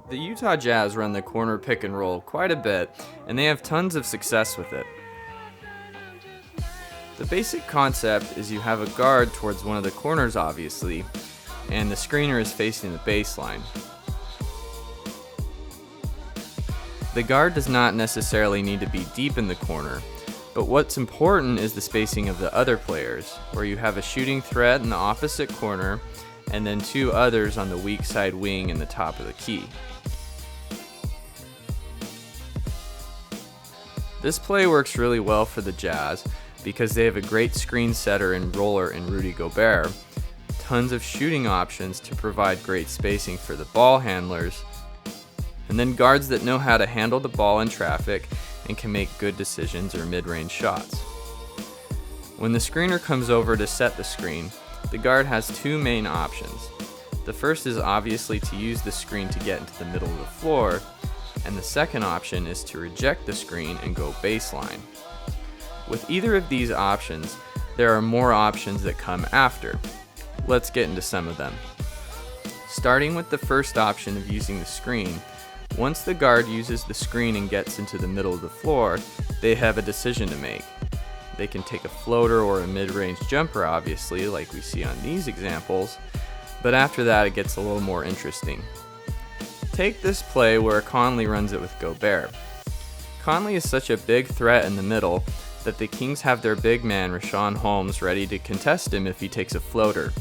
The Utah Jazz run the corner pick and roll quite a bit, and they have tons of success with it. The basic concept is you have a guard towards one of the corners, obviously, and the screener is facing the baseline. The guard does not necessarily need to be deep in the corner, but what's important is the spacing of the other players, where you have a shooting threat in the opposite corner and then two others on the weak side wing in the top of the key. This play works really well for the Jazz because they have a great screen setter and roller in Rudy Gobert, tons of shooting options to provide great spacing for the ball handlers, and then guards that know how to handle the ball in traffic and can make good decisions or mid-range shots. When the screener comes over to set the screen, the guard has two main options. The first is obviously to use the screen to get into the middle of the floor, and the second option is to reject the screen and go baseline. With either of these options, there are more options that come after. Let's get into some of them. Starting with the first option of using the screen, once the guard uses the screen and gets into the middle of the floor, they have a decision to make. They can take a floater or a mid-range jumper, obviously, like we see on these examples, but after that it gets a little more interesting. Take this play where Conley runs it with Gobert. Conley is such a big threat in the middle that the Kings have their big man Richaun Holmes ready to contest him if he takes a floater.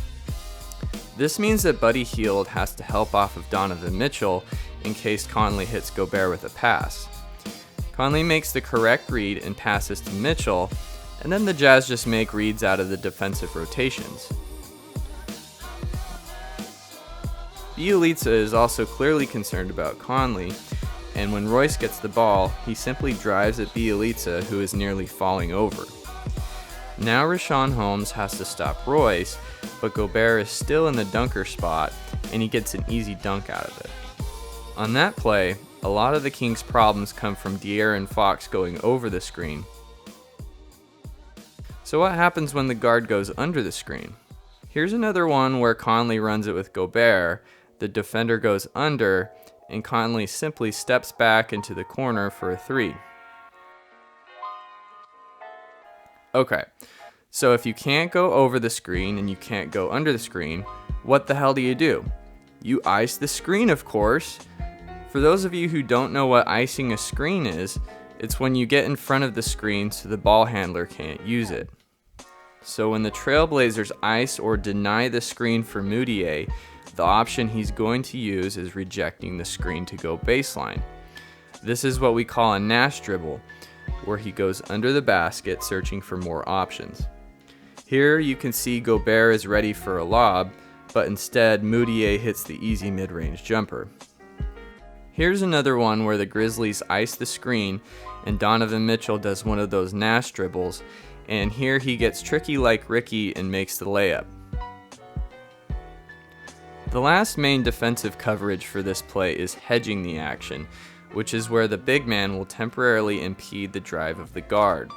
This means that Buddy Hield has to help off of Donovan Mitchell in case Conley hits Gobert with a pass. Conley makes the correct read and passes to Mitchell, and then the Jazz just make reads out of the defensive rotations. Bjelica is also clearly concerned about Conley, and when Royce gets the ball, he simply drives at Bjelica, who is nearly falling over. Now Richaun Holmes has to stop Royce, but Gobert is still in the dunker spot, and he gets an easy dunk out of it. On that play, a lot of the Kings' problems come from De'Aaron Fox going over the screen. So what happens when the guard goes under the screen? Here's another one where Conley runs it with Gobert, the defender goes under, and Conley simply steps back into the corner for a three. Okay, so if you can't go over the screen and you can't go under the screen, what the hell do? You ice the screen, of course. For those of you who don't know what icing a screen is, it's when you get in front of the screen so the ball handler can't use it. So when the Trailblazers ice or deny the screen for Mudiay, the option he's going to use is rejecting the screen to go baseline. This is what we call a Nash dribble, where he goes under the basket searching for more options. Here you can see Gobert is ready for a lob, but instead Mudiay hits the easy mid-range jumper. Here's another one where the Grizzlies ice the screen and Donovan Mitchell does one of those Nash dribbles, and here he gets tricky like Ricky and makes the layup. The last main defensive coverage for this play is hedging the action, which is where the big man will temporarily impede the drive of the guard.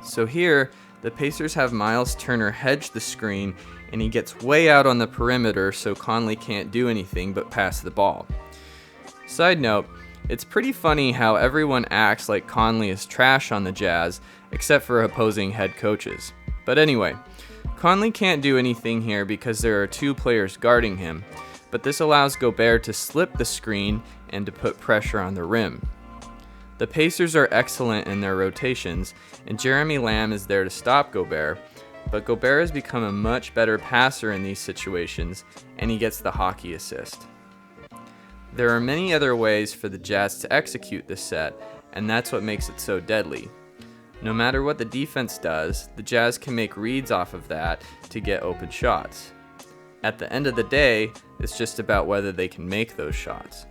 So here, the Pacers have Miles Turner hedge the screen, and he gets way out on the perimeter so Conley can't do anything but pass the ball. Side note, it's pretty funny how everyone acts like Conley is trash on the Jazz, except for opposing head coaches. But anyway, Conley can't do anything here because there are two players guarding him, but this allows Gobert to slip the screen and to put pressure on the rim. The Pacers are excellent in their rotations, and Jeremy Lamb is there to stop Gobert, but Gobert has become a much better passer in these situations, and he gets the hockey assist. There are many other ways for the Jazz to execute this set, and that's what makes it so deadly. No matter what the defense does, the Jazz can make reads off of that to get open shots. At the end of the day, it's just about whether they can make those shots.